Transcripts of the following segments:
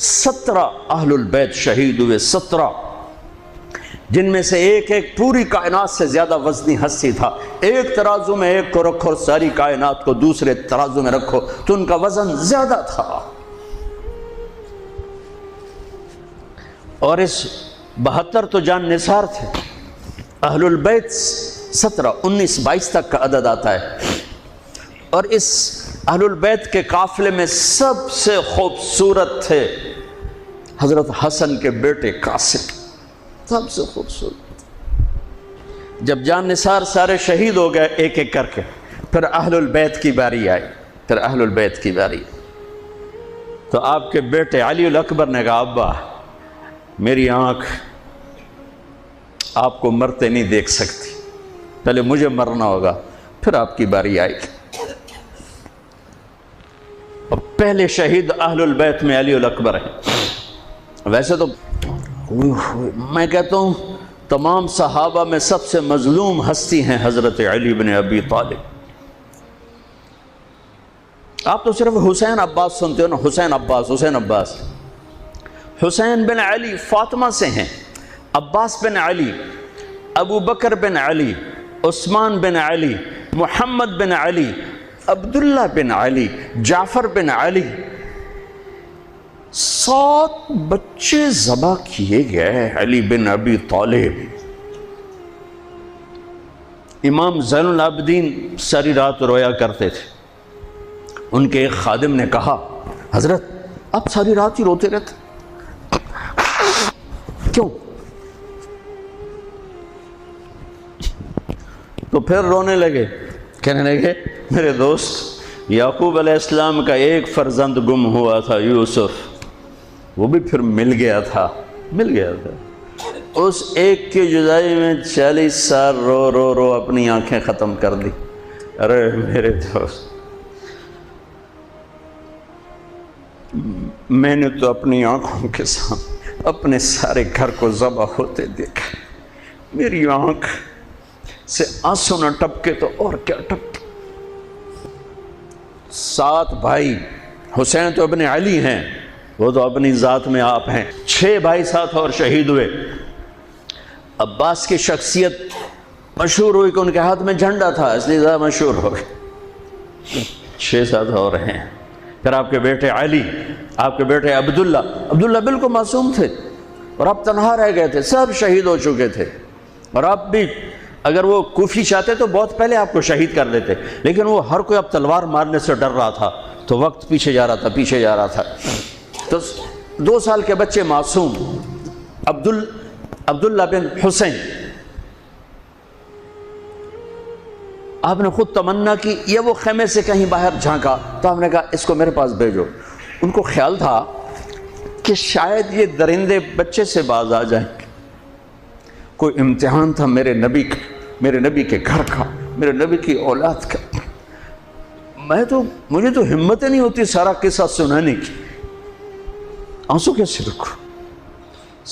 17 اہل البیت شہید ہوئے، 17، جن میں سے ایک ایک پوری کائنات سے زیادہ وزنی ہستی تھا۔ ایک ترازو میں ایک کو رکھو اور ساری کائنات کو دوسرے ترازو میں رکھو تو ان کا وزن زیادہ تھا۔ اور اس 72 تو جان نثار تھے۔ اہل البیت 17، 19، 22 تک کا عدد آتا ہے۔ اور اس اہل البیت کے قافلے میں سب سے خوبصورت تھے حضرت حسن کے بیٹے قاسم، سب سے خوبصورت۔ جب جان نثار سارے شہید ہو گئے ایک ایک کر کے، پھر اہل البیت کی باری آئی، تو آپ کے بیٹے علی الاکبر نے کہا ابا میری آنکھ آپ کو مرتے نہیں دیکھ سکتی، پہلے مجھے مرنا ہوگا پھر آپ کی باری آئی۔ اور پہلے شہید اہل البیت میں علی الاکبر ہیں۔ ویسے تو میں کہتا ہوں تمام صحابہ میں سب سے مظلوم ہستی ہیں حضرت علی بن ابی طالب۔ آپ تو صرف حسین عباس سنتے ہو نا، حسین عباس۔ حسین بن علی فاطمہ سے ہیں، عباس بن علی، ابو بکر بن علی، عثمان بن علی، محمد بن علی، عبداللہ بن علی، جعفر بن علی، 7 بچے ذبح کیے گئے علی بن ابی طالب۔ امام زین العابدین ساری رات رویا کرتے تھے۔ ان کے ایک خادم نے کہا حضرت آپ ساری رات ہی روتے رہتے کیوں؟ تو پھر رونے لگے، کہنے لگے میرے دوست یعقوب علیہ السلام کا ایک فرزند گم ہوا تھا یوسف، وہ بھی پھر مل گیا تھا۔ اس ایک کی جدائی میں 40 سال رو اپنی آنکھیں ختم کر دی۔ ارے میرے دوست میں نے تو اپنی آنکھوں کے سامنے اپنے سارے گھر کو ذبح ہوتے دیکھا، میری آنکھ سے آنسو نہ ٹپکے تو اور کیا ٹپکے۔ 7 بھائی، حسین تو ابن علی ہیں، وہ تو اپنی ذات میں آپ ہیں، 6 بھائی ساتھ اور شہید ہوئے۔ عباس کی شخصیت مشہور ہوئی کہ ان کے ہاتھ میں جھنڈا تھا اس لیے زیادہ مشہور ہو گئے۔ 6 ساتھ اور ہیں۔ پھر آپ کے بیٹے علی، آپ کے بیٹے عبداللہ بالکل معصوم تھے اور آپ تنہا رہ گئے تھے، سب شہید ہو چکے تھے، اور آپ بھی اگر وہ کوفی چاہتے تو بہت پہلے آپ کو شہید کر دیتے، لیکن وہ ہر کوئی اب تلوار مارنے سے ڈر رہا تھا تو وقت پیچھے جا رہا تھا۔ تو 2 سال کے بچے معصوم عبداللہ بن حسین، آپ نے خود تمنا کی، یہ وہ خیمے سے کہیں باہر جھانکا تو ہم نے کہا اس کو میرے پاس بھیجو۔ ان کو خیال تھا کہ شاید یہ درندے بچے سے باز آ جائیں، کوئی امتحان تھا میرے نبی کے گھر کا، میرے نبی کی اولاد کا۔ مجھے تو ہمت نہیں ہوتی سارا قصہ سنانے کی، آنسو کیسے روکو،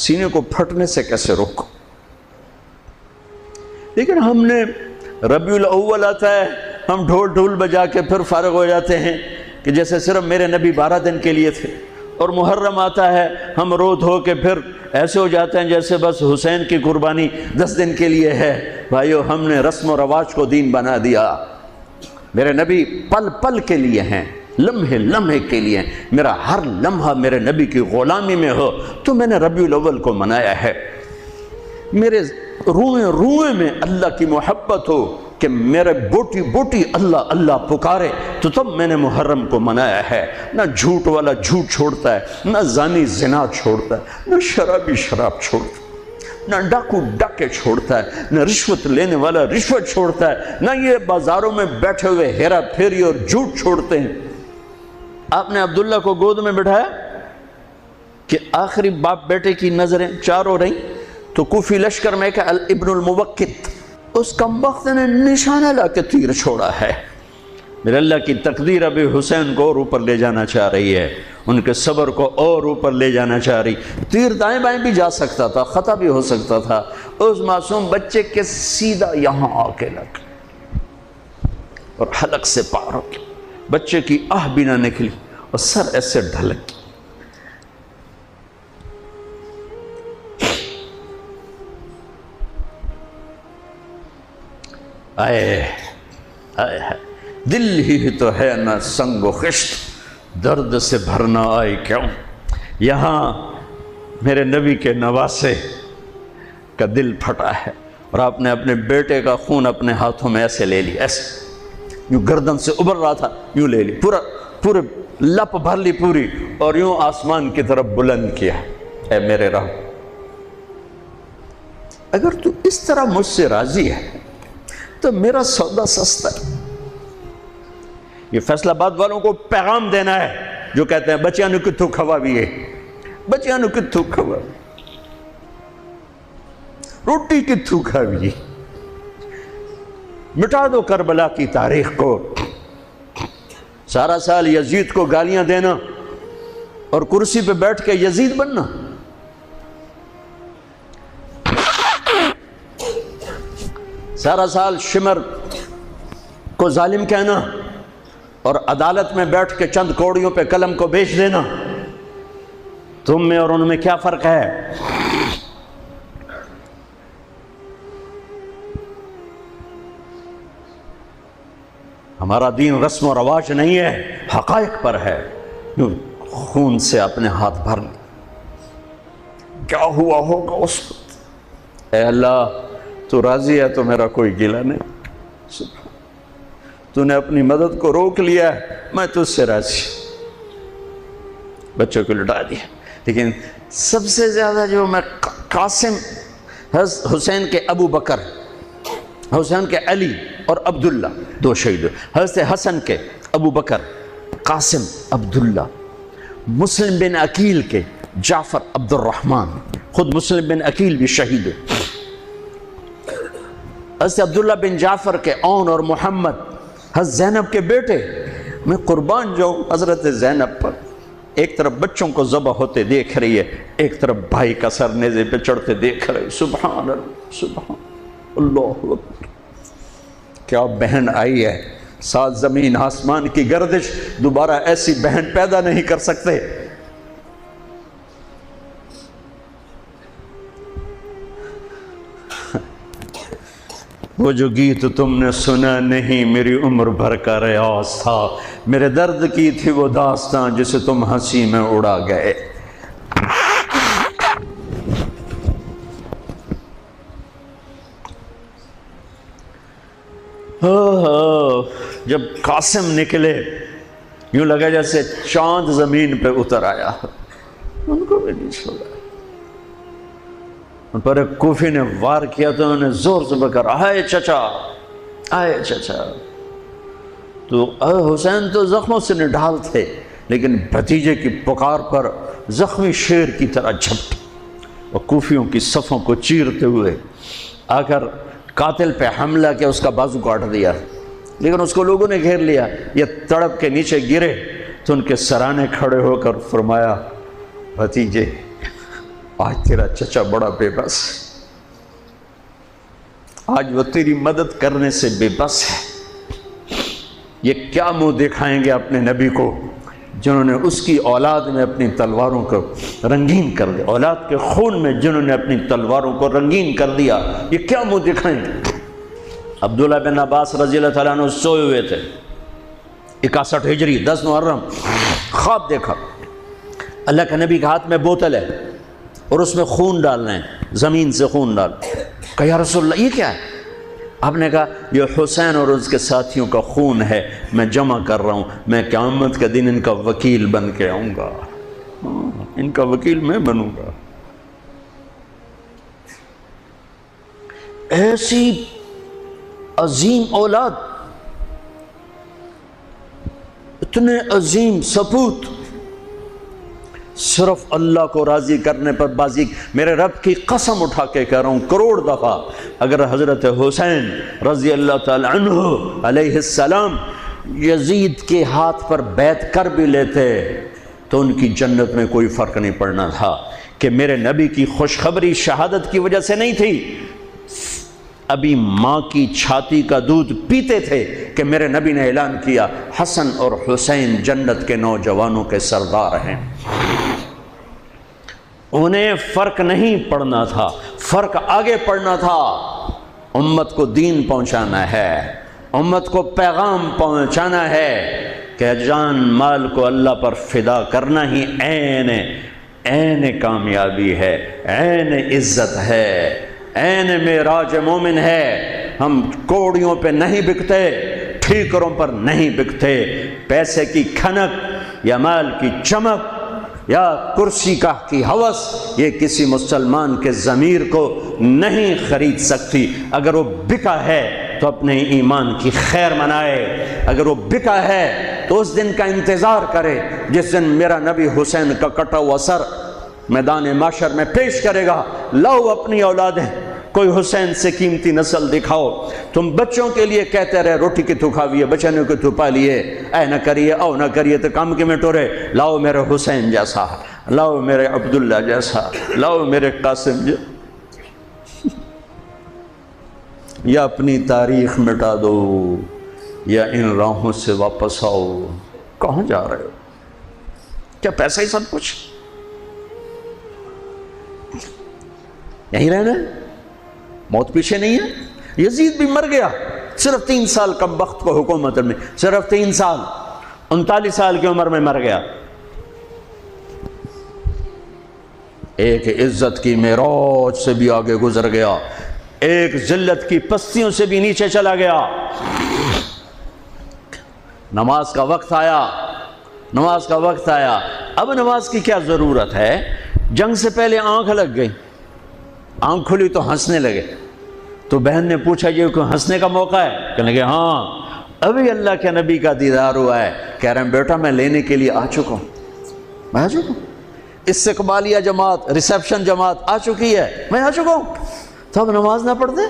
سینے کو پھٹنے سے کیسے روکو۔ لیکن ہم نے ربیع الاول آتا ہے، ہم ڈھول بجا کے پھر فارغ ہو جاتے ہیں کہ جیسے صرف میرے نبی 12 دن کے لیے تھے، اور محرم آتا ہے ہم رو دھو کے پھر ایسے ہو جاتے ہیں جیسے بس حسین کی قربانی 10 دن کے لیے ہے۔ بھائیو ہم نے رسم و رواج کو دین بنا دیا۔ میرے نبی پل پل کے لیے ہیں، لمحے لمحے کے لیے ہیں، میرا ہر لمحہ میرے نبی کی غلامی میں ہو تو میں نے ربیع الاول کو منایا ہے۔ میرے روئے میں اللہ کی محبت ہو کہ میرے بوٹی اللہ اللہ پکارے تو تب میں نے محرم کو منایا ہے۔ نہ جھوٹ والا جھوٹ چھوڑتا ہے، نہ زانی زنا چھوڑتا ہے، نہ شرابی شراب چھوڑتا ہے، نہ ڈاکو ڈاکے چھوڑتا ہے، نہ رشوت لینے والا رشوت چھوڑتا ہے، نہ یہ بازاروں میں بیٹھے ہوئے ہیرا پھیری اور جھوٹ چھوڑتے ہیں۔ آپ نے عبداللہ کو گود میں بٹھایا کہ آخری باپ بیٹے کی نظریں 4 ہو رہی تو کوفی لشکر میں کہ ابن الموقت، اس کمبخت نے نشانہ لا کے تیر چھوڑا ہے۔ میرے اللہ کی تقدیر ابھی حسین کو اور اوپر لے جانا چاہ رہی ہے، ان کے صبر کو اور اوپر لے جانا چاہ رہی۔ تیر دائیں بائیں بھی جا سکتا تھا، خطا بھی ہو سکتا تھا، اس معصوم بچے کے سیدھا یہاں آ کے لگ اور حلق سے پار ہو گیا، بچے کی آہ بھی نہ نکلی اور سر ایسے ڈھلک۔ آئے آئے دل ہی تو ہے نہ سنگ و خشت، درد سے بھرنا آئی کیوں؟ یہاں میرے نبی کے نواسے کا دل پھٹا ہے، اور آپ نے اپنے بیٹے کا خون اپنے ہاتھوں میں ایسے لے لیا، ایسے یوں گردن سے ابھر رہا تھا، یوں لے لی، پورے لپ بھر لی پوری، اور یوں آسمان کی طرف بلند کیا۔ اے میرے رب، اگر تو اس طرح مجھ سے راضی ہے تو میرا سودا سستا ہے۔ یہ فیصل آباد والوں کو پیغام دینا ہے جو کہتے ہیں بچیاں نو کتھوں کھوا بھی ہے، بچیاں نو کتھوں کھوا، روٹی کتھوں کھاوی، مٹا دو کربلا کی تاریخ کو۔ سارا سال یزید کو گالیاں دینا اور کرسی پہ بیٹھ کے یزید بننا، سارا سال شمر کو ظالم کہنا اور عدالت میں بیٹھ کے چند کوڑیوں پہ قلم کو بیچ دینا، تم میں اور ان میں کیا فرق ہے؟ ہمارا دین رسم و رواج نہیں ہے، حقائق پر ہے۔ خون سے اپنے ہاتھ بھر لے، کیا ہوا ہوگا اس وقت؟ اے اللہ، تو راضی ہے تو میرا کوئی گلہ نہیں، تو نے اپنی مدد کو روک لیا ہے، میں تجھ سے راضی۔ بچوں کو لٹا دیا، لیکن سب سے زیادہ جو میں قاسم، حسین کے ابو بکر، حسین کے علی اور عبداللہ، دو شہید، حضرت حسن کے ابو بکر، قاسم، عبداللہ، مسلم بن عقیل کے جعفر عبد الرحمن، خود مسلم بن عقیل بھی شہید ہے، حضرت عبداللہ بن جعفر کے اون اور محمد، حضرت زینب کے بیٹے۔ میں قربان جاؤں حضرت زینب پر، ایک طرف بچوں کو ذبح ہوتے دیکھ رہی ہے، ایک طرف بھائی کا سر نیزے پہ چڑھتے دیکھ رہی ہے۔ سبحان اللہ، سبحان اللہ اکبر، کیا بہن آئی ہے، ساتھ زمین آسمان کی گردش، دوبارہ ایسی بہن پیدا نہیں کر سکتے۔ وہ جو گیت تم نے سنا نہیں میری عمر بھر کا ریاض تھا، میرے درد کی تھی وہ داستان جسے تم ہنسی میں اڑا گئے۔ جب قاسم نکلے یوں لگا جیسے چاند زمین پہ اتر آیا، ان کو بھی نہیں چھوڑا۔ ان پر ایک کوفی نے وار کیا تو انہوں نے زور سے بکرا، آئے چچا، آئے چچا۔ تو حسین تو زخموں سے نڈھال تھے، لیکن بھتیجے کی پکار پر زخمی شیر کی طرح جھپٹے اور کوفیوں کی صفوں کو چیرتے ہوئے آ کر قاتل پہ حملہ کیا، اس کا بازو کاٹ دیا، لیکن اس کو لوگوں نے گھیر لیا۔ یہ تڑپ کے نیچے گرے تو ان کے سرانے کھڑے ہو کر فرمایا، بھتیجے آج تیرا چچا بڑا بے بس ہے، آج وہ تیری مدد کرنے سے بے بس ہے۔ یہ کیا منہ دکھائیں گے اپنے نبی کو جنہوں نے اس کی اولاد میں اپنی تلواروں کو رنگین کر دیا، اولاد کے خون میں جنہوں نے اپنی تلواروں کو رنگین کر دیا، یہ کیا منہ دکھائیں گے؟ عبداللہ بن عباس رضی اللہ تعالیٰ عنہ سوئے ہوئے تھے، 61 ہجری 10 محرم، خواب دیکھا، اللہ کے نبی کے ہاتھ میں بوتل ہے اور اس میں خون ڈالنا ہے، زمین سے خون ڈال۔ کہا یا رسول اللہ یہ کیا ہے؟ آپ نے کہا یہ حسین اور اس کے ساتھیوں کا خون ہے، میں جمع کر رہا ہوں، میں قیامت کے دن ان کا وکیل بن کے آؤں گا، ان کا وکیل میں بنوں گا۔ ایسی عظیم اولاد، اتنے عظیم سپوت، صرف اللہ کو راضی کرنے پر بازی۔ میرے رب کی قسم اٹھا کے کہہ رہا ہوں، کروڑ دفعہ اگر حضرت حسین رضی اللہ تعالی عنہ علیہ السلام یزید کے ہاتھ پر بیعت کر بھی لیتے تو ان کی جنت میں کوئی فرق نہیں پڑنا تھا، کہ میرے نبی کی خوشخبری شہادت کی وجہ سے نہیں تھی، ابھی ماں کی چھاتی کا دودھ پیتے تھے کہ میرے نبی نے اعلان کیا حسن اور حسین جنت کے نوجوانوں کے سردار ہیں۔ انہیں فرق نہیں پڑنا تھا، فرق آگے پڑنا تھا امت کو دین پہنچانا ہے، امت کو پیغام پہنچانا ہے کہ جان مال کو اللہ پر فدا کرنا ہی عین کامیابی ہے، عین عزت ہے، عین معراج مومن ہے۔ ہم کوڑیوں پہ نہیں بکتے، ٹھیکروں پر نہیں بکتے، پیسے کی کھنک یا مال کی چمک یا کرسی کی ہوس یہ کسی مسلمان کے ضمیر کو نہیں خرید سکتی۔ اگر وہ بکا ہے تو اپنے ایمان کی خیر منائے، اگر وہ بکا ہے تو اس دن کا انتظار کرے جس دن میرا نبی حسین کا کٹا ہوا سر میدان محشر میں پیش کرے گا۔ لاؤ اپنی اولادیں، کوئی حسین سے قیمتی نسل دکھاؤ۔ تم بچوں کے لیے کہتے رہے روٹی کی تو کھاویے، بچنوں کی تو پالیے، اے نہ کریے او نہ کریے تو کام کے میں ٹورے۔ لاؤ میرے حسین جیسا، لاؤ میرے عبداللہ جیسا، لاؤ میرے قاسم جیسا۔ یا اپنی تاریخ مٹا دو یا ان راہوں سے واپس آؤ۔ کہاں جا رہے ہو؟ کیا پیسہ ہی سب کچھ؟ یہیں رہنا ہے؟ موت پیچھے نہیں ہے؟ یزید بھی مر گیا، صرف 3 سال کم وقت کو حکومت میں، صرف 3 سال، 39 سال کی عمر میں مر گیا۔ ایک عزت کی معراج سے بھی آگے گزر گیا، ایک ذلت کی پستیوں سے بھی نیچے چلا گیا۔ نماز کا وقت آیا، نماز کا وقت آیا۔ اب نماز کی کیا ضرورت ہے؟ جنگ سے پہلے آنکھ لگ گئی، آنکھ کھلی تو ہنسنے لگے۔ تو بہن نے پوچھا یہ کوئی ہنسنے کا موقع ہے؟ کہنے لگے ہاں، ابھی اللہ کے نبی کا دیدار ہوا ہے۔ کہہ رہے ہیں بیٹا میں لینے کے لیے آ چکا ہوں، میں آ چکا ہوں، استقبالیہ جماعت، ریسیپشن جماعت آ چکی ہے، میں آ چکا ہوں۔ تو اب نماز نہ پڑھتے؟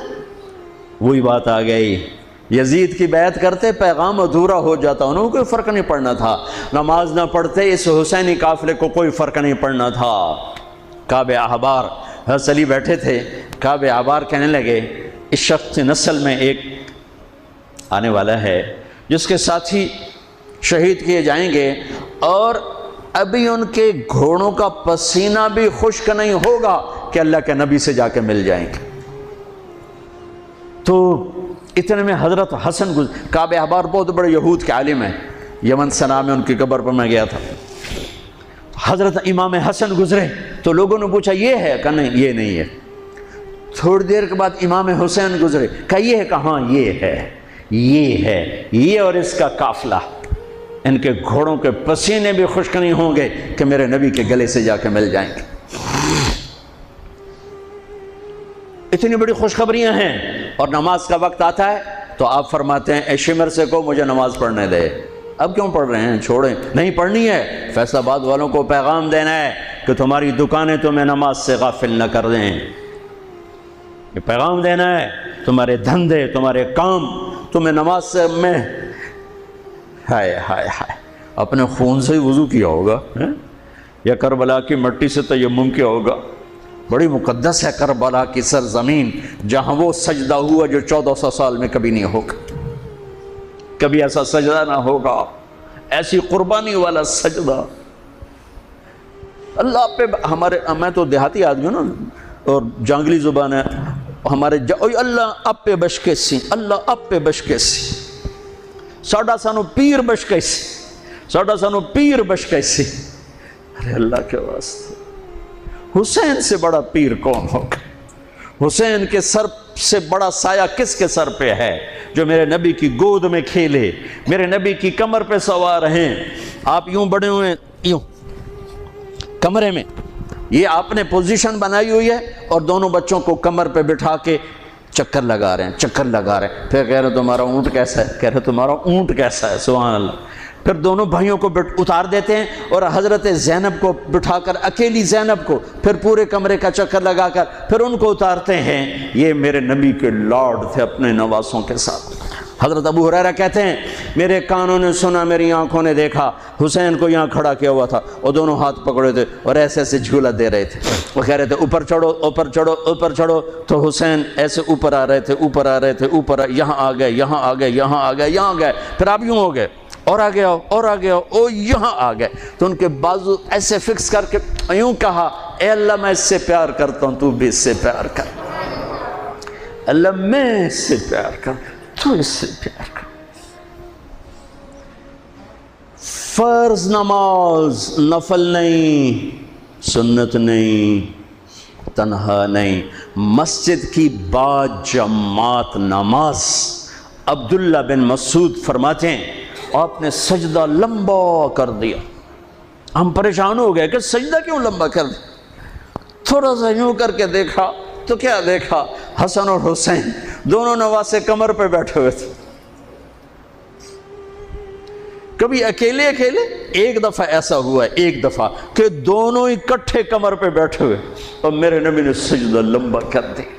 وہی بات آ گئی، یزید کی بیعت کرتے پیغام ادھورا ہو جاتا، انہوں کو کوئی فرق نہیں پڑنا تھا۔ نماز نہ پڑھتے اس حسینی قافلے کو کوئی فرق نہیں پڑنا تھا۔ کعب احبار حضرت علی بیٹھے تھے، کعب احبار کہنے لگے اس شخص نسل میں ایک آنے والا ہے جس کے ساتھی شہید کیے جائیں گے اور ابھی ان کے گھوڑوں کا پسینہ بھی خشک نہیں ہوگا کہ اللہ کے نبی سے جا کے مل جائیں گے۔ تو اتنے میں حضرت حسن کعب احبار بہت بڑے یہود کے عالم ہیں، یمن سنا میں ان کی قبر پر میں گیا تھا۔ حضرت امام حسن گزرے تو لوگوں نے پوچھا یہ ہے؟ کہا نہیں یہ نہیں ہے۔ تھوڑی دیر کے بعد امام حسین گزرے، کہا یہ ہے؟ کہاں یہ ہے، یہ ہے، یہ اور اس کا قافلہ، ان کے گھوڑوں کے پسینے بھی خشک نہیں ہوں گے کہ میرے نبی کے گلے سے جا کے مل جائیں گے۔ اتنی بڑی خوشخبریاں ہیں، اور نماز کا وقت آتا ہے تو آپ فرماتے ہیں اے شمر سے کو مجھے نماز پڑھنے دے۔ اب کیوں پڑھ رہے ہیں؟ چھوڑیں، نہیں پڑھنی ہے۔ فیصل آباد والوں کو پیغام دینا ہے کہ تمہاری دکانیں تمہیں نماز سے غافل نہ کر دیں، یہ پیغام دینا ہے۔ تمہارے دھندے، تمہارے کام تمہیں نماز سے میں ہائے ہائے ہائے اپنے خون سے ہی وضو کیا ہوگا یا کربلا کی مٹی سے تیمم کیا ہوگا۔ بڑی مقدس ہے کربلا کی سرزمین، جہاں وہ سجدہ ہوا جو 1400 سال میں کبھی نہیں ہوگا، کبھی ایسا سجدہ نہ ہوگا، ایسی قربانی والا سجدہ اللہ پہ۔ ہمارے میں تو دیہاتی آدمی ہوں نا اور جانگلی زبان ہے ہمارے، اللہ آپ پہ بشکے سی، اللہ آپ پہ بشکے سی، ساڈا سانو پیر بشکے سی، ساڈا سانو پیر بشکے سی۔ ارے اللہ کے واسطے، حسین سے بڑا پیر کون ہوگا؟ حسین کے سر سے بڑا سایہ کس کے سر پہ ہے جو میرے نبی کی گود میں کھیلے، میرے نبی کی کمر پہ سوار ہیں۔ آپ یوں بڑے ہوئے یوں کمرے میں، یہ آپ نے پوزیشن بنائی ہوئی ہے اور دونوں بچوں کو کمر پہ بٹھا کے چکر لگا رہے ہیں، چکر لگا رہے ہیں۔ پھر کہہ رہے تمہارا اونٹ کیسا ہے؟ کہہ رہے تمہارا اونٹ کیسا ہے؟ سبحان اللہ۔ پھر دونوں بھائیوں کو اتار دیتے ہیں اور حضرت زینب کو بٹھا کر، اکیلی زینب کو، پھر پورے کمرے کا چکر لگا کر پھر ان کو اتارتے ہیں۔ یہ میرے نبی کے لاڈ تھے اپنے نواسوں کے ساتھ۔ حضرت ابو ہریرہ کہتے ہیں میرے کانوں نے سنا، میری آنکھوں نے دیکھا، حسین کو یہاں کھڑا کیا ہوا تھا اور دونوں ہاتھ پکڑے تھے اور ایسے ایسے جھولا دے رہے تھے۔ وہ کہہ رہے تھے اوپر چڑھو، اوپر چڑھو، اوپر چڑھو، تو حسین ایسے اوپر آ رہے تھے، اوپر آ رہے تھے، اوپر یہاں آ گئے، یہاں آ گئے، یہاں آ گئے، یہاں گئے، پھر آپ یوں ہو گئے اور آگے آؤ اور آگے آؤ، او یہاں آ گئے۔ تو ان کے بازو ایسے فکس کر کے یوں کہا اے اللہ میں اس سے پیار کرتا ہوں، تو بھی اس سے پیار کر، اللہ میں اس سے پیار کر، تو اس سے پیار کر۔ فرض نماز نفل نہیں، سنت نہیں، تنہا نہیں، مسجد کی با جماعت نماز۔ عبداللہ بن مسعود فرماتے ہیں آپ نے سجدہ لمبا کر دیا، ہم پریشان ہو گئے کہ سجدہ کیوں لمبا کر دیا؟ تھوڑا سا یوں کر کے دیکھا تو کیا دیکھا؟ حسن اور حسین دونوں نواسے کمر پہ بیٹھے ہوئے تھے۔ کبھی اکیلے اکیلے، ایک دفعہ ایسا ہوا ہے، ایک دفعہ کہ دونوں اکٹھے کمر پہ بیٹھے ہوئے اور میرے نبی نے سجدہ لمبا کر دیا۔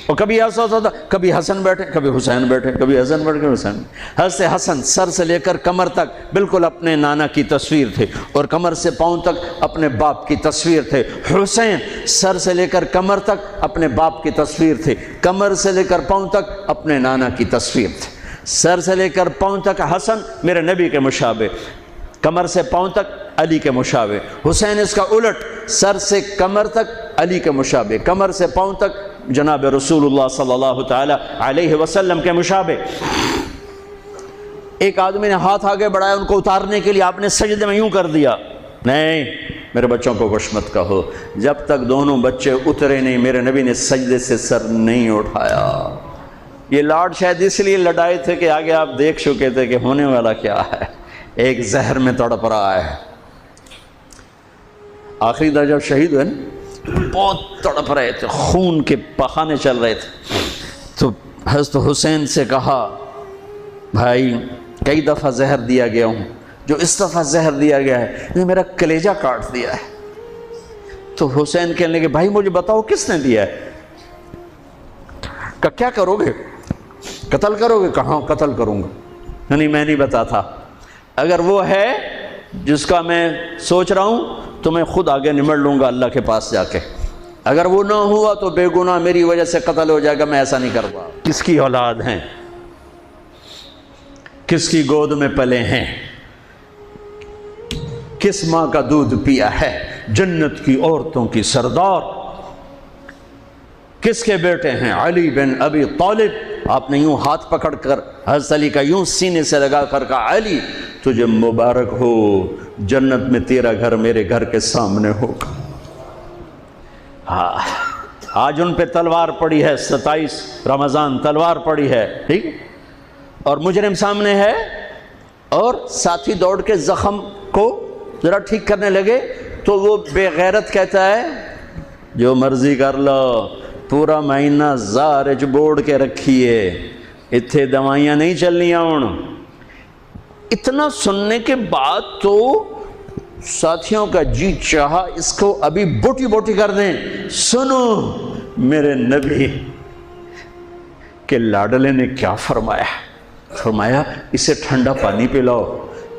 اور کبھی ایسا ہوتا تھا، کبھی حسن بیٹھے، کبھی حسین بیٹھے، کبھی حسن بیٹھے، کبھی حسین۔ حضرت حسن سر سے لے کر کمر تک بالکل اپنے نانا کی تصویر تھے، اور کمر سے پاؤں تک اپنے باپ کی تصویر تھے۔ حسین سر سے لے کر کمر تک اپنے باپ کی تصویر تھے، کمر سے لے کر پاؤں تک اپنے نانا کی تصویر تھے۔ سر سے لے کر پاؤں تک حسن میرے نبی کے مشابہ، کمر سے پاؤں تک علی کے مشابہ۔ حسین اس کا الٹ، سر سے کمر تک علی کے مشابہ، کمر سے پاؤں تک جناب رسول اللہ صلی اللہ تعالی علیہ وسلم کے مشابہ۔ ایک آدمی نے ہاتھ آگے بڑھایا ان کو اتارنے کے لیے، آپ نے سجدے میں یوں کر دیا۔ نہیں، میرے بچوں کو کچھ مت کہو، جب تک دونوں بچے اترے نہیں میرے نبی نے سجدے سے سر نہیں اٹھایا۔ یہ لاڈ شاید اس لیے لڑائے تھے کہ آگے آپ دیکھ چکے تھے کہ ہونے والا کیا ہے، ایک زہر میں تڑپ رہا ہے۔ آخری دن جب شہید ہوئے نا، بہت تڑپ رہے تھے، خون کے بہانے چل رہے تھے، تو حضرت حسین سے کہا بھائی کئی دفعہ زہر دیا گیا ہوں، جو اس دفعہ زہر دیا گیا ہے یہ میرا کلیجہ کاٹ دیا ہے۔ تو حسین کہنے لگے بھائی مجھے بتاؤ کس نے دیا ہے؟ کہ کیا کرو گے؟ قتل کرو گے؟ کہاں قتل کروں گا، نہیں میں نہیں بتاتا، اگر وہ ہے جس کا میں سوچ رہا ہوں تو میں خود آگے نمٹ لوں گا اللہ کے پاس جا کے، اگر وہ نہ ہوا تو بے گناہ میری وجہ سے قتل ہو جائے گا، میں ایسا نہیں کروں۔ کس کی اولاد ہیں، کس کی گود میں پلے ہیں، کس ماں کا دودھ پیا ہے، جنت کی عورتوں کی سردار، کس کے بیٹے ہیں؟ علی بن ابی طالب۔ آپ نے یوں ہاتھ پکڑ کر حضرت علی کا یوں سینے سے لگا کر کہا علی تجھے مبارک ہو، جنت میں تیرا گھر میرے گھر کے سامنے ہوگا۔ آج ان پہ تلوار پڑی ہے، 27 رمضان تلوار پڑی ہے، ٹھیک، اور مجرم سامنے ہے، اور ساتھی دوڑ کے زخم کو ذرا ٹھیک کرنے لگے تو وہ بے غیرت کہتا ہے جو مرضی کر لو، پورا مہینہ زارج بوڑ کے رکھیے، اتھے دوائیاں نہیں چلنیاں ہوں۔ اتنا سننے کے بعد تو ساتھیوں کا جی چاہا اس کو ابھی بوٹی بوٹی کر دیں۔ سنو میرے نبی کے لاڈلے نے کیا فرمایا، فرمایا اسے ٹھنڈا پانی پلاؤ،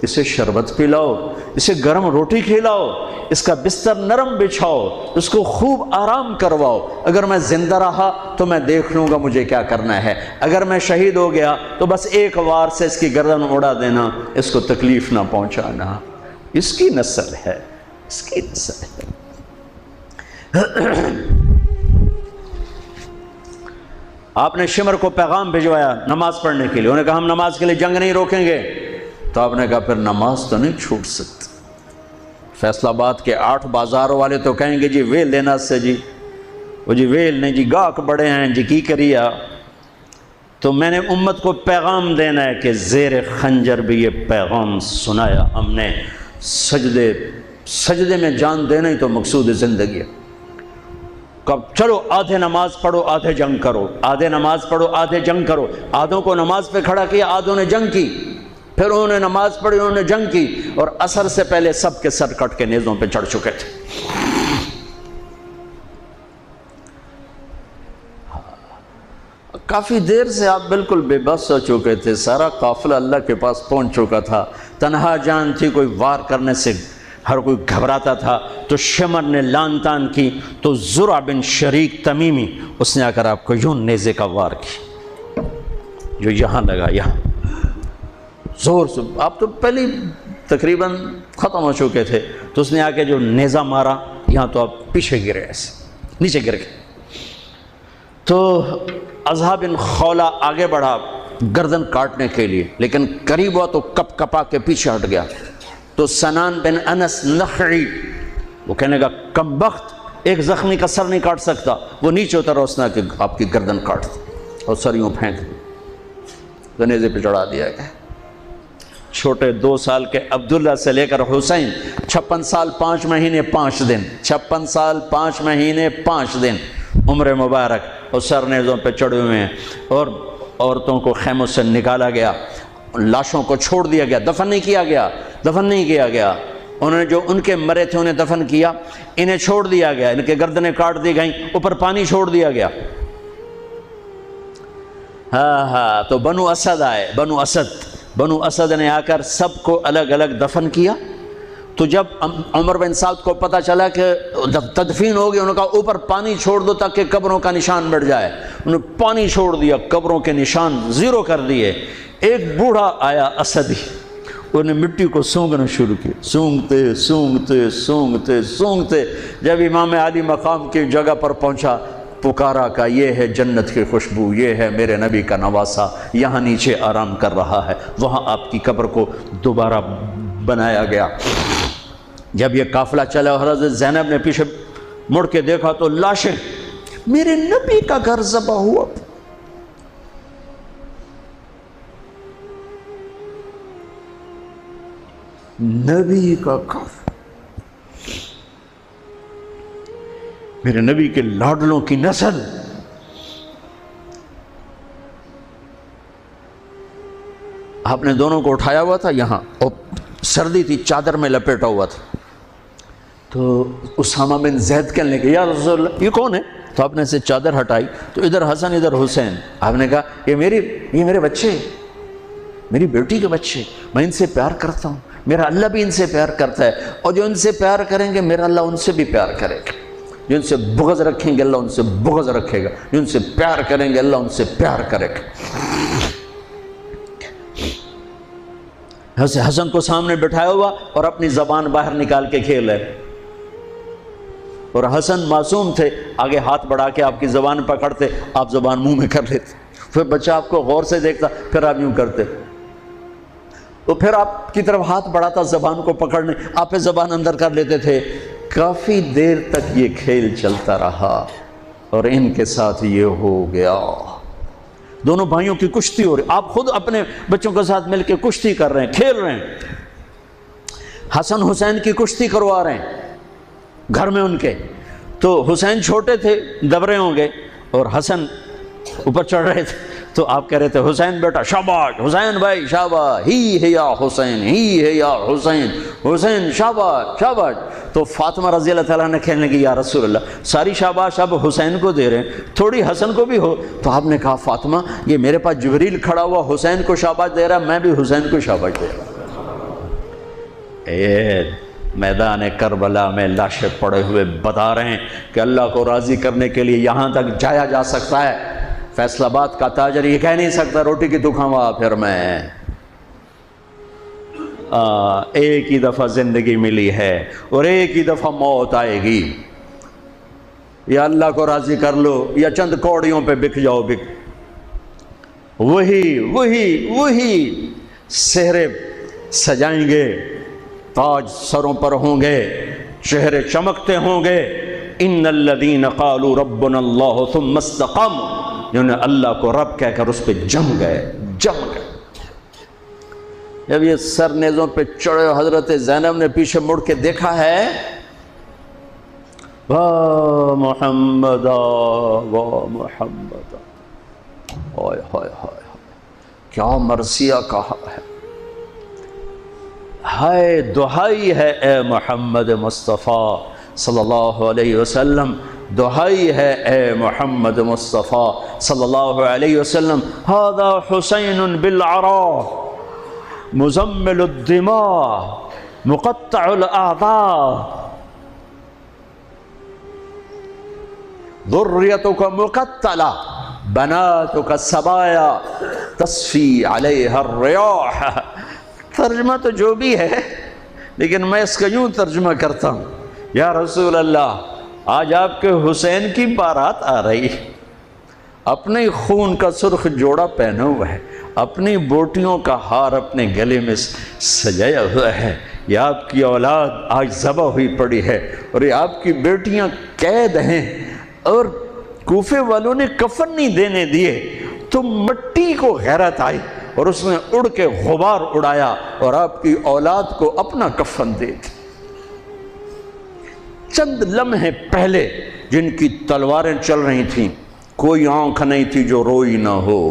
اسے شربت پلاؤ، اسے گرم روٹی کھلاؤ، اس کا بستر نرم بچھاؤ، اس کو خوب آرام کرواؤ۔ اگر میں زندہ رہا تو میں دیکھ لوں گا مجھے کیا کرنا ہے، اگر میں شہید ہو گیا تو بس ایک وار سے اس کی گردن اڑا دینا، اس کو تکلیف نہ پہنچانا۔ اس کی نسل ہے، اس کی نسل ہے۔ آپ نے شمر کو پیغام بھجوایا نماز پڑھنے کے لیے، انہوں نے کہا ہم نماز کے لیے جنگ نہیں روکیں گے، تو آپ نے کہا پھر نماز تو نہیں چھوٹ سکتی۔ فیصل آباد کے 8 بازاروں والے تو کہیں گے جی ویل لینا سے جی، وہ جی ویل نہیں جی، گاہک بڑے ہیں جی کی کریا۔ تو میں نے امت کو پیغام دینا ہے کہ زیر خنجر بھی یہ پیغام سنایا ہم نے، سجدے میں جان دینا ہی تو مقصود زندگی ہے۔ کب چلو آدھے نماز پڑھو آدھے جنگ کرو، آدھے نماز پڑھو آدھے جنگ کرو۔ آدھوں کو نماز پہ کھڑا کیا، آدھوں نے جنگ کی، پھر انہوں نے نماز پڑھی انہوں نے جنگ کی، اور عصر سے پہلے سب کے سر کٹ کے نیزوں پہ چڑھ چکے تھے۔ کافی دیر سے آپ بالکل بے بس ہو چکے تھے، سارا قافلہ اللہ کے پاس پہنچ چکا تھا، تنہا جان تھی، کوئی وار کرنے سے ہر کوئی گھبراتا تھا۔ تو شمر نے لان تان کی تو زرع بن شریک تمیمی اس نے آ کر آپ کو یوں نیزے کا وار کی، جو یہاں لگا، یہاں زور سے۔ آپ تو پہلے تقریباً ختم ہو چکے تھے، تو اس نے آ کے جو نیزہ مارا یہاں، تو آپ پیچھے گرے، ایسے نیچے گر گئے۔ تو اضحیٰ بن خولہ آگے بڑھا گردن کاٹنے کے لیے، لیکن قریب ہوا تو کپ کپا کے پیچھے ہٹ گیا۔ تو سنان بن انس نخعی وہ کہنے کا کم بخت، ایک زخمی کا سر نہیں کاٹ سکتا، وہ نیچے اترا، اس نے کہ آپ کی گردن کاٹ دی اور سر یوں پھینک دی، گنیزے پہ چڑھا دیا گیا۔ چھوٹے 2 سال کے عبداللہ سے لے کر حسین 56 سال 5 مہینے 5 دن، 56 سال 5 مہینے 5 دن عمر مبارک، اور سر نیزوں پہ چڑھے ہوئے ہیں، اور عورتوں کو خیموں سے نکالا گیا، لاشوں کو چھوڑ دیا گیا، دفن نہیں کیا گیا۔ انہوں نے جو ان کے مرے تھے انہیں دفن کیا، انہیں چھوڑ دیا گیا، ان کے گردنیں کاٹ دی گئیں، اوپر پانی چھوڑ دیا گیا۔ تو بنو اسد آئے، بنو اسد نے آ کر سب کو الگ الگ دفن کیا۔ تو جب عمر بن سعد کو پتہ چلا کہ تدفین ہوگی، انہوں نے کہا اوپر پانی چھوڑ دو تاکہ قبروں کا نشان مٹ جائے۔ انہوں نے پانی چھوڑ دیا، قبروں کے نشان زیرو کر دیے۔ ایک بوڑھا آیا اسدی، انہیں مٹی کو سونگنا شروع کیا، سونگتے جب امام عالی مقام کی جگہ پر پہنچا، پکارا کہ یہ ہے جنت کی خوشبو، یہ ہے میرے نبی کا نواسہ، یہاں نیچے آرام کر رہا ہے۔ وہاں آپ کی قبر کو دوبارہ بنایا گیا۔ جب یہ قافلہ چلا، حضرت زینب نے پیچھے مڑ کے دیکھا تو لاشیں، میرے نبی کا گھر ذبح ہوا، نبی کا گھر، میرے نبی کے لاڈلوں کی نسل۔ آپ نے دونوں کو اٹھایا ہوا تھا یہاں، اور سردی تھی، چادر میں لپیٹا ہوا تھا۔ تو اسامہ بن زید کہنے لگے، یا رسول اللہ یہ کون ہے؟ تو آپ نے سے چادر ہٹائی تو ادھر حسن ادھر حسین۔ آپ نے کہا یہ میرے بچے، میری بیٹی کے بچے، میں ان سے پیار کرتا ہوں، میرا اللہ بھی ان سے پیار کرتا ہے، اور جو ان سے پیار کریں گے میرا اللہ ان سے بھی پیار کرے گا، جو ان سے بغض رکھیں گے اللہ ان سے بغض رکھے گا، جو ان سے پیار کریں گے اللہ ان سے پیار کرے گا۔ حسن کو سامنے بٹھایا ہوا اور اپنی زبان باہر نکال کے کھیل ہے، اور حسن معصوم تھے، آگے ہاتھ بڑھا کے آپ کی زبان پکڑتے، آپ زبان منہ میں کر لیتے، پھر بچہ آپ کو غور سے دیکھتا، پھر آپ یوں کرتے، تو پھر آپ کی طرف ہاتھ بڑھاتا زبان کو پکڑنے، آپ پہ زبان اندر کر لیتے تھے۔ کافی دیر تک یہ کھیل چلتا رہا، اور ان کے ساتھ یہ ہو گیا۔ دونوں بھائیوں کی کشتی ہو رہی، آپ خود اپنے بچوں کے ساتھ مل کے کشتی کر رہے ہیں، کھیل رہے ہیں۔ حسن حسین کی کشتی کروا رہے ہیں گھر میں ان کے، تو حسین چھوٹے تھے، دب رہے ہوں گے، اور حسن اوپر چڑھ رہے تھے، تو آپ کہہ رہے تھے حسین بیٹا شاباش، حسین بھائی شاباش، ہی ہے یا حسین، ہی ہے یا حسین، حسین شاباش شاباش۔ تو فاطمہ رضی اللہ تعالیٰ نے کہنے لگی، یا رسول اللہ ساری شاباش اب حسین کو دے رہے ہیں، تھوڑی حسن کو بھی ہو۔ تو آپ نے کہا فاطمہ یہ میرے پاس جبریل کھڑا ہوا حسین کو شاباش دے رہا ہے، میں بھی حسین کو شاباش دے رہا ہوں۔ میدان کربلا میں لاشیں پڑے ہوئے بتا رہے ہیں کہ اللہ کو راضی کرنے کے لیے یہاں تک جایا جا سکتا ہے۔ فیصل آباد کا تاجر یہ کہہ نہیں سکتا روٹی کی تو کھاؤں پھر میں، ایک ہی دفعہ زندگی ملی ہے اور ایک ہی دفعہ موت آئے گی، یا اللہ کو راضی کر لو یا چند کوڑیوں پہ بک جاؤ، وہی سہرے سجائیں گے، تاج سروں پر ہوں گے، چہرے چمکتے ہوں گے۔ ان الذین قالوا ربنا اللہ ثم استقاموا، جنہوں نے اللہ کو رب کہہ کر اس پہ جم گئے۔ جب یہ سر نیزوں پہ چڑھے، حضرت زینب نے پیچھے مڑ کے دیکھا ہے، واہ محمد واہ محمد، ہائے ہائے ہائے کیا مرثیہ کہا ہے، ہائے دہائی ہے اے محمد مصطفیٰ صلی اللہ علیہ وسلم، دہائی ہے اے محمد مصطفیٰ صلی اللہ علیہ وسلم۔ ھذا حسین بالعراء مزمل الدماء مقطع الاعضاء، ذریتک مقتلہ بناتک سبایا تصفی علیہا الریاح۔ ترجمہ تو جو بھی ہے، لیکن میں اس کا یوں ترجمہ کرتا ہوں، یا رسول اللہ آج آپ کے حسین کی بارات آ رہی، اپنے خون کا سرخ جوڑا پہنا ہوا ہے، اپنی بوٹیوں کا ہار اپنے گلے میں سجایا ہوا ہے، یہ آپ کی اولاد آج ذبح ہوئی پڑی ہے اور یہ آپ کی بیٹیاں قید ہیں، اور کوفے والوں نے کفن نہیں دینے دیے تو مٹی کو غیرت آئی اور اس نے اڑ کے غبار اڑایا اور آپ کی اولاد کو اپنا کفن دے دی۔ چند لمحے پہلے جن کی تلواریں چل رہی تھیں، کوئی آنکھ نہیں تھی جو روئی نہ ہو،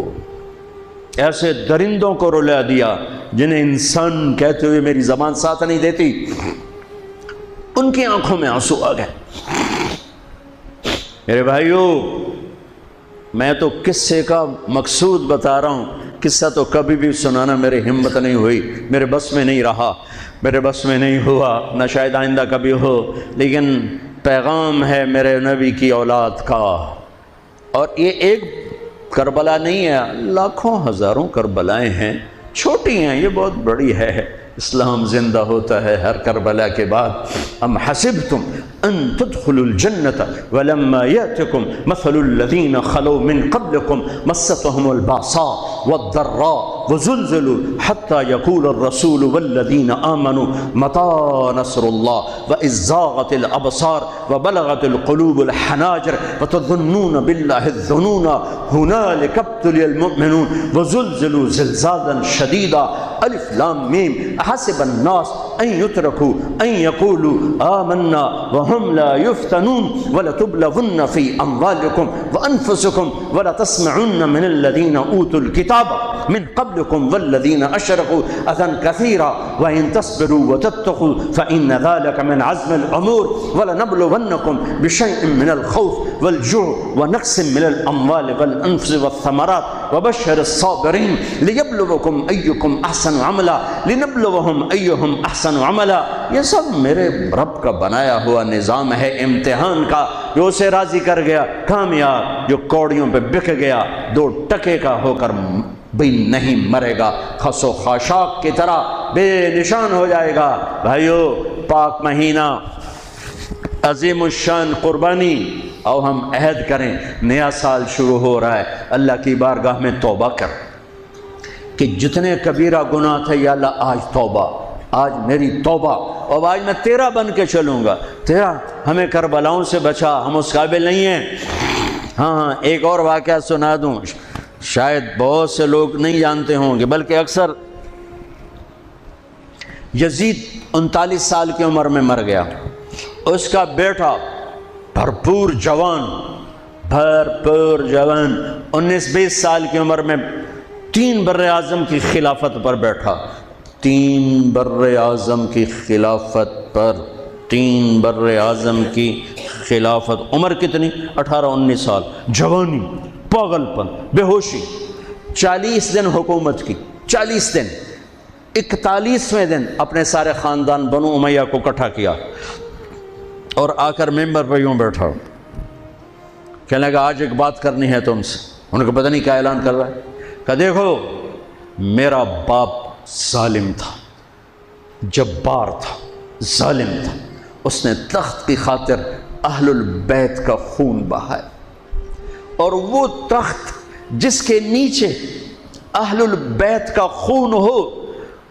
ایسے درندوں کو رلا دیا جنہیں انسان کہتے ہوئے میری زبان ساتھ نہیں دیتی، ان کی آنکھوں میں آنسو آ گئے۔ میرے بھائیوں، میں تو قصے کا مقصود بتا رہا ہوں، قصہ تو کبھی بھی سنانا میری ہمت نہیں ہوئی، میرے بس میں نہیں رہا، میرے بس میں نہیں ہوا، نہ شاید آئندہ کبھی ہو، لیکن پیغام ہے میرے نبی کی اولاد کا۔ اور یہ ایک کربلا نہیں ہے، لاکھوں ہزاروں کربلائیں ہیں، چھوٹی ہیں، یہ بہت بڑی ہے۔ اسلام زندہ ہوتا ہے ہر کربلا کے بعد۔ ام حسبتم ان تدخلوا الجنة ولما يأتكم مثل الذين خلوا من قبلكم مستهم البأساء والضراء وزلزلوا حتى يقول الرسول والذين آمنوا متى نصر الله وإذ زاغت الأبصار وبلغت القلوب الحناجر وتظنون بالله الظنون هنالك ابتلي المؤمنون وزلزلوا زلزالا شديدا الف لام میم احسب الناس ان يتركوا ان يقولوا آمنا وهم لا يفتنون ولتبلغن في اموالكم وانفسكم ولتسمعن من الذين اوتوا الكتاب من قبلكم والذين اشركوا اذى كثيرا وان تصبروا وتتقوا فان ذلك من عزم الامور ولنبلونكم بشيء من الخوف والجوع ونقص من الاموال والانفس والثمرات وبشر الصابرين ليبلوكم ايكم احسن عملا لنبلوهم ايهم احسن عملا۔ یہ سب میرے رب کا بنایا ہوا نظام ہے امتحان کا، جو اسے راضی کر گیا کامیاب، جو کوڑیوں پہ بک گیا 2 ٹکے کا ہو کر بھی نہیں مرے گا، خس و خاشاک کی طرح بے نشان ہو جائے گا۔ بھائیو، پاک مہینہ، عظیم الشان قربانی، اور ہم عہد کریں، نیا سال شروع ہو رہا ہے، اللہ کی بارگاہ میں توبہ کر کہ جتنے کبیرہ گناہ تھے یا اللہ آج توبہ، آج میری توبہ، اور آج میں تیرا بن کے چلوں گا، تیرا ہمیں کربلاؤں سے بچا، ہم اس قابل نہیں ہیں۔ ہاں، ایک اور واقعہ سنا دوں، شاید بہت سے لوگ نہیں جانتے ہوں گے، بلکہ اکثر۔ یزید 39 سال کی عمر میں مر گیا، اس کا بیٹا بھرپور جوان 19-20 سال کی عمر میں 3 براعظم کی خلافت پر بیٹھا، 3 براعظم کی خلافت پر، 3 براعظم کی خلافت۔ عمر کتنی؟ 18-19 سال، جوانی، پاگل پن، بے ہوشی۔ 40 دن حکومت کی، 40 دن، 41ویں دن اپنے سارے خاندان بنو امیہ کو اکٹھا کیا اور آ کر ممبر پہ یوں بیٹھا، کہنے لگا آج ایک بات کرنی ہے تم سے۔ انہوں کو پتہ نہیں کیا اعلان کر رہا ہے، کہ دیکھو میرا باپ ظالم تھا، جبار تھا، ظالم تھا، اس نے تخت کی خاطر اہل البیت کا خون بہایا، اور وہ تخت جس کے نیچے اہل البیت کا خون ہو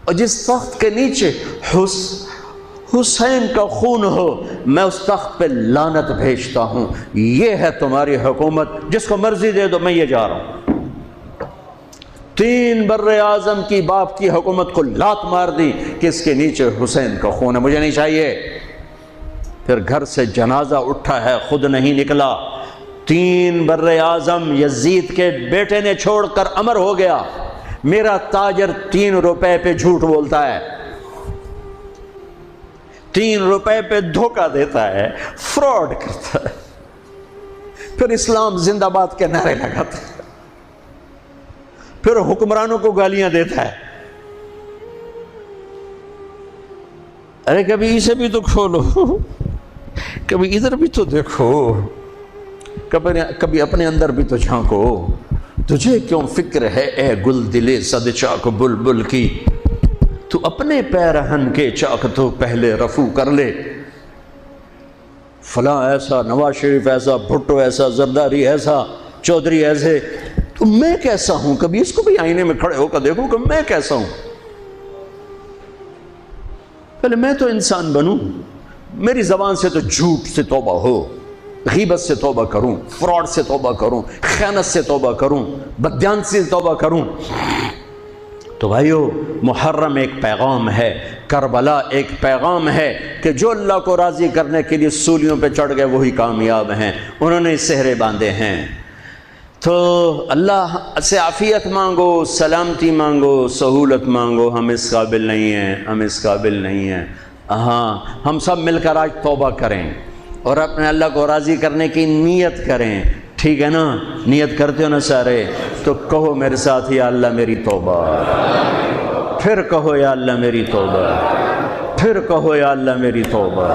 اور جس تخت کے نیچے حسین کا خون ہو، میں اس تخت پہ لعنت بھیجتا ہوں۔ یہ ہے تمہاری حکومت، جس کو مرضی دے دو، میں یہ جا رہا ہوں۔ 3 براعظم کی باپ کی حکومت کو لات مار دی کہ اس کے نیچے حسین کا خون ہے، مجھے نہیں چاہیے۔ پھر گھر سے جنازہ اٹھا ہے، خود نہیں نکلا۔ 3 براعظم یزید کے بیٹے نے چھوڑ کر امر ہو گیا، میرا تاجر 3 روپے پہ جھوٹ بولتا ہے، 3 روپے پہ دھوکہ دیتا ہے، فراڈ کرتا ہے، پھر اسلام زندہ باد کے نعرے لگاتا ہے، پھر حکمرانوں کو گالیاں دیتا ہے۔ ارے کبھی اسے بھی تو کھولو، کبھی ادھر بھی تو دیکھو، کبھی اپنے اندر بھی تو جھانکو۔ تجھے کیوں فکر ہے اے گل دلے صد چاک بلبل کی، تو اپنے پیرہن کے چاک تو پہلے رفو کر لے۔ فلاں ایسا، نواز شریف ایسا، بھٹو ایسا، زرداری ایسا، چودھری ایسے، تو میں کیسا ہوں؟ کبھی اس کو بھی آئینے میں کھڑے ہو کر دیکھو کہ میں کیسا ہوں۔ پہلے میں تو انسان بنوں، میری زبان سے تو جھوٹ سے توبہ ہو، غیبت سے توبہ کروں، فراڈ سے توبہ کروں، خیانت سے توبہ کروں، بددیانتی سے توبہ کروں۔ تو بھائیو، محرم ایک پیغام ہے، کربلا ایک پیغام ہے کہ جو اللہ کو راضی کرنے کے لیے سولیوں پہ چڑھ گئے وہی کامیاب ہیں، انہوں نے سہرے باندھے ہیں۔ تو اللہ سے عافیت مانگو، سلامتی مانگو، سہولت مانگو۔ ہم اس قابل نہیں ہیں، ہم اس قابل نہیں ہیں۔ ہاں، ہم سب مل کر آج توبہ کریں اور اپنے اللہ کو راضی کرنے کی نیت کریں، ٹھیک ہے نا؟ نیت کرتے ہو نا سارے؟ تو کہو میرے ساتھ، یا اللہ میری توبہ، پھر کہو یا اللہ میری توبہ، پھر کہو یا اللہ میری توبہ۔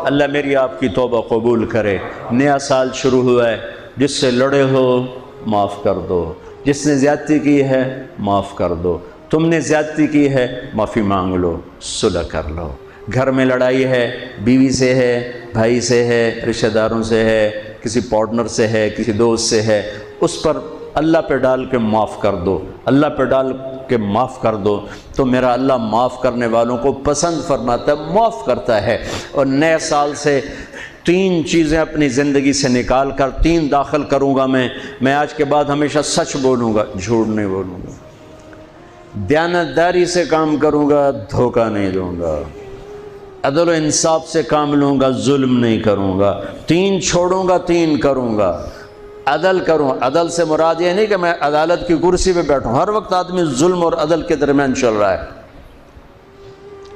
اللہ میری آپ کی توبہ قبول کرے۔ نیا سال شروع ہوا ہے، جس سے لڑے ہو معاف کر دو، جس نے زیادتی کی ہے معاف کر دو، تم نے زیادتی کی ہے معافی مانگ لو، صلح کر لو۔ گھر میں لڑائی ہے، بیوی سے ہے، بھائی سے ہے، رشتہ داروں سے ہے، کسی پارٹنر سے ہے، کسی دوست سے ہے، اس پر اللہ پہ ڈال کے معاف کر دو، اللہ پہ ڈال کے معاف کر دو، تو میرا اللہ معاف کرنے والوں کو پسند فرماتا ہے، معاف کرتا ہے۔ اور نئے سال سے 3 چیزیں اپنی زندگی سے نکال کر 3 داخل کروں گا میں آج کے بعد ہمیشہ سچ بولوں گا، جھوٹ نہیں بولوں گا، دیانتداری سے کام کروں گا، دھوکہ نہیں دوں گا، عدل و انصاف سے کام لوں گا، ظلم نہیں کروں گا، 3 چھوڑوں گا، 3 کروں گا، عدل کروں۔ عدل سے مراد یہ نہیں کہ میں عدالت کی کرسی پہ بیٹھوں، ہر وقت آدمی ظلم اور عدل کے درمیان چل رہا ہے۔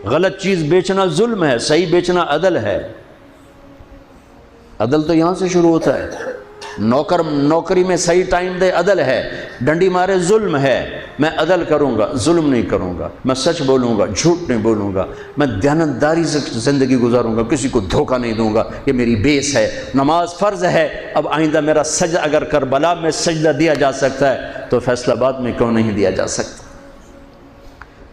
غلط چیز بیچنا ظلم ہے، صحیح بیچنا عدل ہے۔ عدل تو یہاں سے شروع ہوتا ہے۔ نوکری میں صحیح ٹائم دے، عدل ہے۔ ڈنڈی مارے، ظلم ہے۔ میں عدل کروں گا، ظلم نہیں کروں گا، میں سچ بولوں گا، جھوٹ نہیں بولوں گا، میں دیانتداری سے زندگی گزاروں گا، کسی کو دھوکہ نہیں دوں گا۔ یہ میری بیس ہے۔ نماز فرض ہے، اب آئندہ میرا سجدہ اگر کربلا میں سجدہ دیا جا سکتا ہے تو فیصل آباد میں کیوں نہیں دیا جا سکتا؟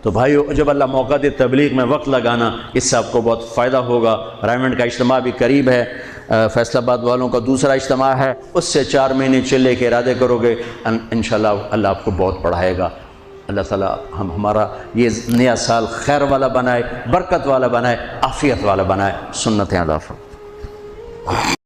تو بھائیو، جب اللہ موقع دے تبلیغ میں وقت لگانا، اس سے آپ کو بہت فائدہ ہوگا۔ رائمنڈ کا اجتماع بھی قریب ہے، فیصل آباد والوں کا دوسرا اجتماع ہے، اس سے 4 مہینے چلے کے ارادے کرو گے، انشاءاللہ اللہ آپ کو بہت پڑھائے گا۔ اللہ تعالیٰ ہمارا یہ نیا سال خیر والا بنائے، برکت والا بنائے، عافیت والا بنائے۔ سنت اللہ